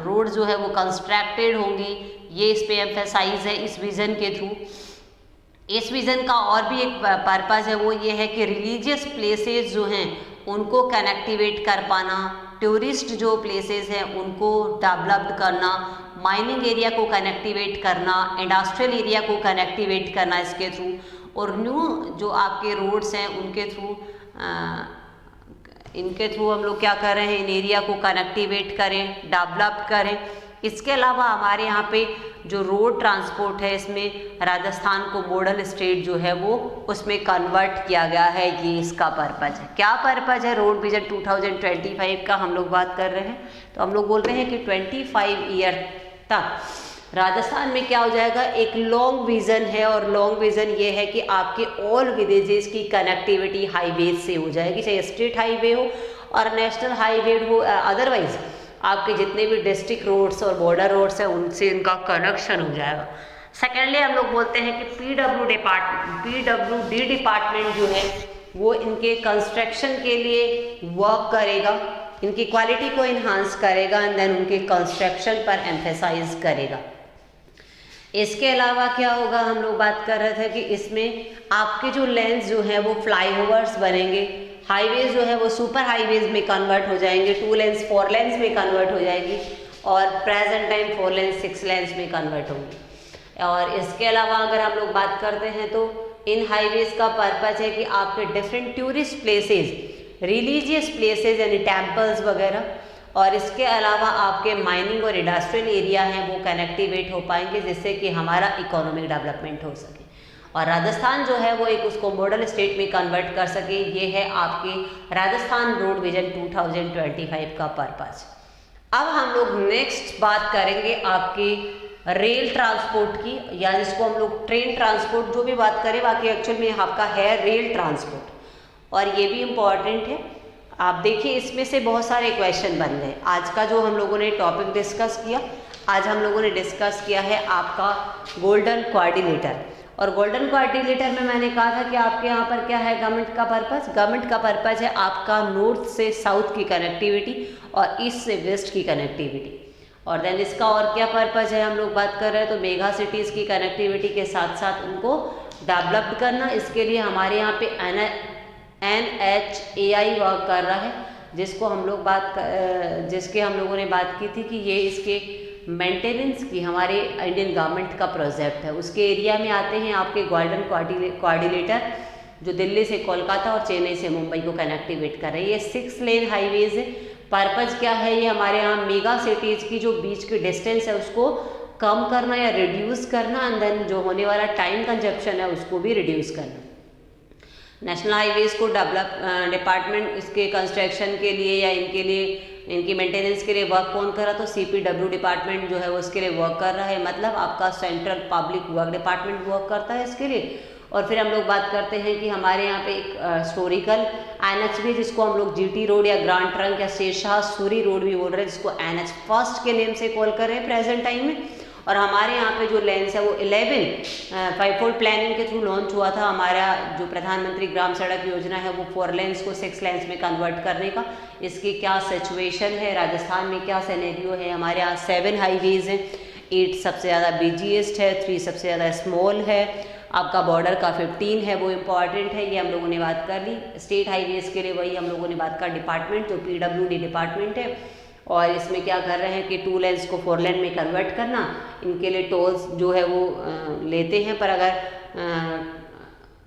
[SPEAKER 1] रोड जो है वो कंस्ट्रक्टेड होंगी। ये इस पे एम्फेसाइज है इस विज़न के थ्रू। इस विज़न का और भी एक पर्पज़ है, वो ये है कि रिलीजियस प्लेसेस जो हैं उनको कनेक्टिवेट कर पाना, टूरिस्ट जो प्लेसेस हैं उनको डेवलप्ड करना, माइनिंग एरिया को कनेक्टिवेट करना, इंडस्ट्रियल एरिया को कनेक्टिवेट करना इसके थ्रू, और न्यू जो आपके रोड्स हैं इनके थ्रू हम लोग क्या कर रहे हैं, इन एरिया को कनेक्टिवेट करें, डेवलप करें। इसके अलावा हमारे यहाँ पे जो रोड ट्रांसपोर्ट है इसमें राजस्थान को मॉडल स्टेट जो है वो उसमें कन्वर्ट किया गया है। ये इसका पर्पज़ है। क्या पर्पज़ है रोड विज़न 2025 का हम लोग बात कर रहे हैं, तो हम लोग बोल रहे हैं कि 25 ईयर तक राजस्थान में क्या हो जाएगा, एक लॉन्ग विज़न है, और लॉन्ग विज़न ये है कि आपके ऑल विलेजेस की कनेक्टिविटी हाईवेज से हो जाएगी, चाहे स्टेट हाईवे हो और नेशनल हाईवे हो, अदरवाइज आपके जितने भी डिस्ट्रिक्ट रोड्स और बॉर्डर रोड्स हैं उनसे इनका कनेक्शन हो जाएगा। सेकेंडली हम लोग बोलते हैं कि PWD डिपार्टमेंट जो है वो इनके कंस्ट्रक्शन के लिए वर्क करेगा, इनकी क्वालिटी को इन्हांस करेगा एंड देन उनके कंस्ट्रक्शन पर एम्फेसाइज करेगा। इसके अलावा क्या होगा, हम लोग बात कर रहे थे कि इसमें आपके जो लेंस जो है वो फ्लाईओवर्स बनेंगे, हाईवेज जो है वो सुपर हाईवेज में कन्वर्ट हो जाएंगे, 2 लेन्स 4 लेन्स में कन्वर्ट हो जाएगी, और प्रेजेंट टाइम 4 लेन्स 6 लेन्स में कन्वर्ट होंगी। और इसके अलावा अगर हम लोग बात करते हैं तो इन हाईवेज का पर्पज़ है कि आपके different tourist places, religious places यानी टेम्पल्स वगैरह, और इसके अलावा आपके माइनिंग और इंडस्ट्रियल एरिया हैं वो कनेक्टिवेट हो पाएंगे, जिससे कि हमारा इकोनॉमिक डेवलपमेंट हो सके और राजस्थान जो है वो एक उसको मॉडल स्टेट में कन्वर्ट कर सके। ये है आपके राजस्थान रोड विज़न 2025 का पर्पज़। अब हम लोग नेक्स्ट बात करेंगे आपके रेल ट्रांसपोर्ट की, या जिसको हम लोग ट्रेन ट्रांसपोर्ट जो भी बात करें, बाकी एक्चुअल में आपका है रेल ट्रांसपोर्ट, और ये भी इम्पॉर्टेंट है। आप देखिए इसमें से बहुत सारे क्वेश्चन बन गए। आज का जो हम लोगों ने टॉपिक डिस्कस किया, आज हम लोगों ने डिस्कस किया है आपका गोल्डन कोऑर्डिनेटर, और गोल्डन कोऑर्डिनेटर में मैंने कहा था कि आपके यहाँ पर क्या है गवर्नमेंट का पर्पज़। गवर्नमेंट का पर्पज़ है आपका नॉर्थ से साउथ की कनेक्टिविटी और ईस्ट से वेस्ट की कनेक्टिविटी, और देन इसका और क्या पर्पज़ है हम लोग बात कर रहे हैं, तो मेगा सिटीज़ की कनेक्टिविटी के साथ साथ उनको डेवलप्ड करना। इसके लिए हमारे यहाँ पे NHAI वर्क कर रहा है, जिसको हम लोग जिसके हम लोगों ने बात की थी कि ये इसके मेंटेनेंस की हमारे इंडियन गवर्नमेंट का प्रोजेक्ट है। उसके एरिया में आते हैं आपके गोल्डन कोऑर्डिनेटर, जो दिल्ली से कोलकाता और चेन्नई से मुंबई को कनेक्टिवेट कर रहे हैं। ये 6 लेन हाईवेज है। पर्पज़ क्या है, ये हमारे यहाँ मेगा सिटीज़ की जो बीच की डिस्टेंस है उसको कम करना या रिड्यूस करना, एंड देन जो होने वाला टाइम कंजप्शन है उसको भी रिड्यूस करना। नेशनल हाईवेज़ को डिपार्टमेंट इसके कंस्ट्रक्शन के लिए या इनके लिए इनकी मेंटेनेंस के लिए वर्क कौन कर रहा, तो CPW डिपार्टमेंट जो है वो इसके लिए वर्क कर रहा है। मतलब आपका central public work department work करता है इसके लिए। और फिर हम लोग बात करते हैं कि हमारे यहाँ पे एक हिस्टोरिकल NH भी, जिसको हम लोग GT रोड या ग्रांड ट्रंक या शेरशाह सूरी रोड भी बोल रहे हैं, जिसको NH फर्स्ट के नेम से कॉल कर रहे हैं प्रेजेंट टाइम में। और हमारे यहाँ पे जो लेंस है वो 11 5-4 प्लानिंग के थ्रू लॉन्च हुआ था। हमारा जो प्रधानमंत्री ग्राम सड़क योजना है वो 4 लेंस को 6 लेंस में कन्वर्ट करने का, इसकी क्या सिचुएशन है, राजस्थान में क्या सिनेरियो है। हमारे यहाँ 7 हाईवेज हैं, 8 सबसे ज़्यादा बिजीएस्ट है, 3 सबसे ज़्यादा स्मॉल है, आपका बॉर्डर का 15 है वो इम्पॉर्टेंट है, ये हम लोगों ने बात कर ली। स्टेट हाईवेज के लिए वही हम लोगों ने बात कर डिपार्टमेंट, जो PWD डिपार्टमेंट है। और इसमें क्या कर रहे हैं कि 2 लेन्स को 4 लेन में कन्वर्ट करना, इनके लिए टोल्स जो है वो लेते हैं, पर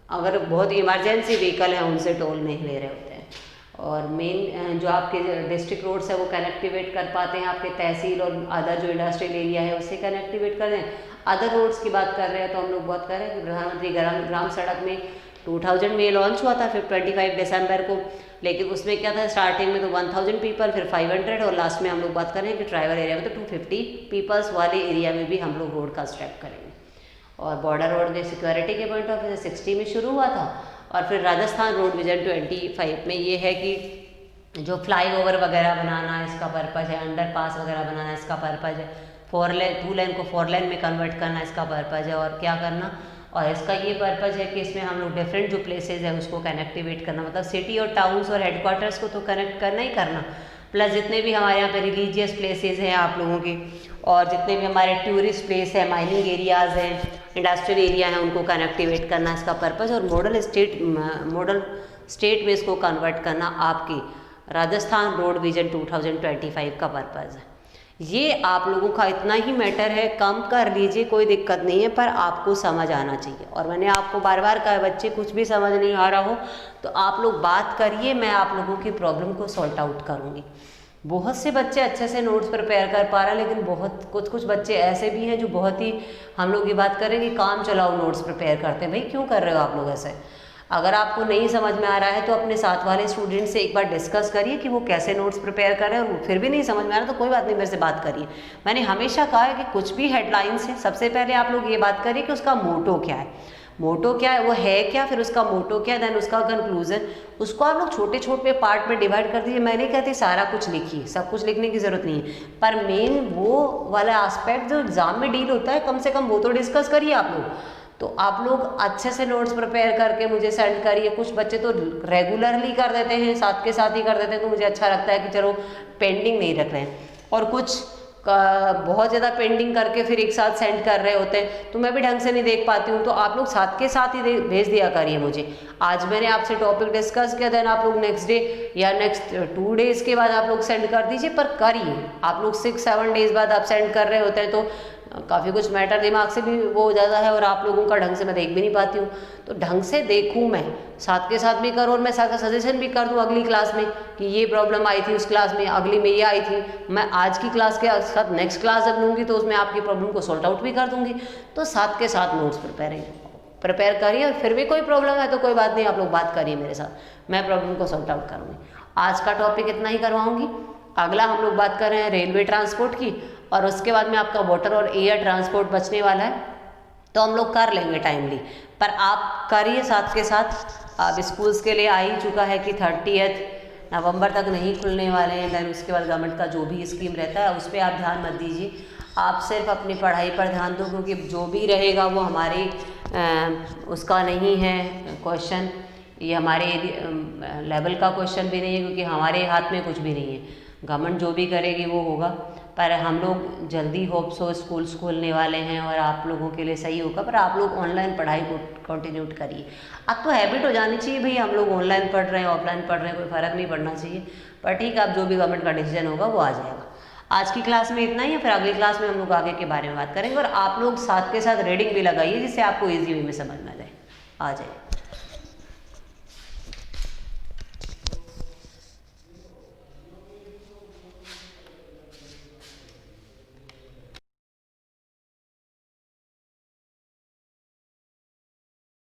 [SPEAKER 1] अगर बहुत इमरजेंसी व्हीकल है उनसे टोल नहीं ले रहे होते हैं। और मेन जो आपके डिस्ट्रिक्ट रोड्स है वो कनेक्टिवेट कर पाते हैं, आपके तहसील और अदर जो इंडस्ट्रियल एरिया है उससे कनेक्टिवेट कर दें। अदर रोड्स की बात कर रहे हैं तो हम लोग बात कर रहे हैं कि प्रधानमंत्री ग्राम सड़क में 2000 में लॉन्च हुआ था, फिर 25 दिसंबर को, लेकिन उसमें क्या था, स्टार्टिंग में तो 1000 पीपल, फिर 500 और लास्ट में हम लोग बात करें कि ट्राइबल एरिया में तो 250 पीपल्स वाले एरिया में भी हम लोग रोड कंस्ट्रक्ट करेंगे। और बॉर्डर रोड में सिक्योरिटी के पॉइंट ऑफ व्यू से 60 में शुरू हुआ था। और फिर राजस्थान रोड विजन 25 में ये है कि जो फ्लाईओवर वगैरह बनाना इसका पर्पज़ है, अंडरपास वगैरह बनाना इसका पर्पज़ है, 2 लेन को 4 लेन में कन्वर्ट करना इसका पर्पज़ है। और क्या करना, और इसका ये पर्पज़ है कि इसमें हम लोग डिफरेंट जो प्लेसेस हैं उसको कनेक्टिवेट करना, मतलब सिटी और टाउन्स और हेडक्वार्टर्स को तो कनेक्ट करना ही करना, प्लस जितने भी हमारे यहाँ पे रिलीजियस प्लेसेस हैं आप लोगों के, और जितने भी हमारे टूरिस्ट प्लेस है, माइनिंग एरियाज़ हैं, इंडस्ट्रियल एरिया है, उनको कनेक्टिवेट करना इसका पर्पज़। और मॉडल स्टेट में इसको कन्वर्ट करना आपकी राजस्थान रोड विजन 2025 का पर्पज़ है। ये आप लोगों का इतना ही मैटर है, कम कर लीजिए, कोई दिक्कत नहीं है, पर आपको समझ आना चाहिए। और मैंने आपको बार बार कहा, बच्चे कुछ भी समझ नहीं आ रहा हो तो आप लोग बात करिए, मैं आप लोगों की प्रॉब्लम को सॉल्ट आउट करूँगी। बहुत से बच्चे अच्छे से नोट्स प्रिपेयर कर पा रहे हैं, लेकिन बहुत कुछ बच्चे ऐसे भी हैं जो बहुत ही, हम लोग ये बात करें कि काम चलाओ नोट्स प्रिपेयर करते हैं। भाई क्यों कर रहे हो आप लोग ऐसे? अगर आपको नहीं समझ में आ रहा है तो अपने साथ वाले स्टूडेंट से एक बार डिस्कस करिए कि वो कैसे नोट्स प्रिपेयर कर रहे हैं, और फिर भी नहीं समझ में आ रहा तो कोई बात नहीं, मेरे से बात करिए। मैंने हमेशा कहा है कि कुछ भी हेडलाइंस है, सबसे पहले आप लोग ये बात करिए कि उसका मोटो क्या है, मोटो क्या है, वो है क्या, फिर उसका मोटो क्या है, देन उसका कंक्लूजन, उसको आप लोग छोटे छोटे पार्ट में डिवाइड कर दीजिए। मैं नहीं कहती सारा कुछ लिखिए, सब कुछ लिखने की ज़रूरत नहीं है, पर मेन वो वाला एस्पेक्ट जो एग्जाम में डील होता है, कम से कम वो तो डिस्कस करिए आप लोग। तो आप लोग अच्छे से नोट्स प्रिपेयर करके मुझे सेंड करिए। कुछ बच्चे तो रेगुलरली कर देते हैं, साथ के साथ ही कर देते हैं, तो मुझे अच्छा लगता है कि चलो पेंडिंग नहीं रख रहे हैं, और कुछ बहुत ज़्यादा पेंडिंग करके फिर एक साथ सेंड कर रहे होते हैं, तो मैं भी ढंग से नहीं देख पाती हूँ। तो आप लोग साथ के साथ ही भेज दिया करिए मुझे। आज मैंने आपसे टॉपिक डिस्कस किया, देन आप लोग नेक्स्ट डे या नेक्स्ट 2 डेज़ के बाद आप लोग सेंड कर दीजिए, पर करिए। आप लोग 6-7 डेज़ बाद आप सेंड कर रहे होते हैं तो काफ़ी कुछ मैटर दिमाग से भी वो हो जाता है, और आप लोगों का ढंग से मैं देख भी नहीं पाती हूँ। तो ढंग से देखूँ, मैं साथ के साथ भी करूँ, और मैं साथ सजेशन भी कर दूँ अगली क्लास में कि ये प्रॉब्लम आई थी उस क्लास में, अगली में ये आई थी। मैं आज की क्लास के साथ नेक्स्ट क्लास जब लूँगी तो उसमें आपकी प्रॉब्लम को सॉल्ट आउट भी कर दूँगी। तो साथ के साथ नोट्स प्रिपेयर करिए, और फिर भी कोई प्रॉब्लम है तो कोई बात नहीं, आप लोग बात करिए मेरे साथ, मैं प्रॉब्लम को सॉल्ट आउट करूँगी। आज का टॉपिक इतना ही करवाऊँगी। अगला हम लोग बात कर रहे हैं रेलवे ट्रांसपोर्ट की, और उसके बाद में आपका वाटर और एयर ट्रांसपोर्ट बचने वाला है, तो हम लोग कर लेंगे टाइमली। पर आप करिए साथ के साथ। अब स्कूल्स के लिए आ ही चुका है कि 30 नवंबर तक नहीं खुलने वाले हैं, देन उसके बाद गवर्नमेंट का जो भी स्कीम रहता है उस पर आप ध्यान मत दीजिए, आप सिर्फ अपनी पढ़ाई पर ध्यान दो, क्योंकि जो भी रहेगा वो हमारे उसका नहीं है क्वेश्चन, ये हमारे लेवल का क्वेश्चन भी नहीं है, क्योंकि हमारे हाथ में कुछ भी नहीं है। गवर्नमेंट जो भी करेगी वो होगा। पर हम लोग जल्दी होप्स हो स्कूल्स खोलने वाले हैं और आप लोगों के लिए सही होगा, पर आप लोग ऑनलाइन पढ़ाई को कंटिन्यू करिए। अब तो हैबिट हो जानी चाहिए भाई, हम लोग ऑनलाइन पढ़ रहे हैं ऑफलाइन पढ़ रहे हैं, कोई फ़र्क नहीं पड़ना चाहिए। पर ठीक है, अब जो भी गवर्नमेंट का डिसीजन होगा वो आ जाएगा। आज की क्लास में इतना ही है, फिर अगली क्लास में हम लोग आगे के बारे में बात करेंगे। और आप लोग साथ के साथ रीडिंग भी लगाइए जिससे आपको ईजी वे में समझ में आ जाए।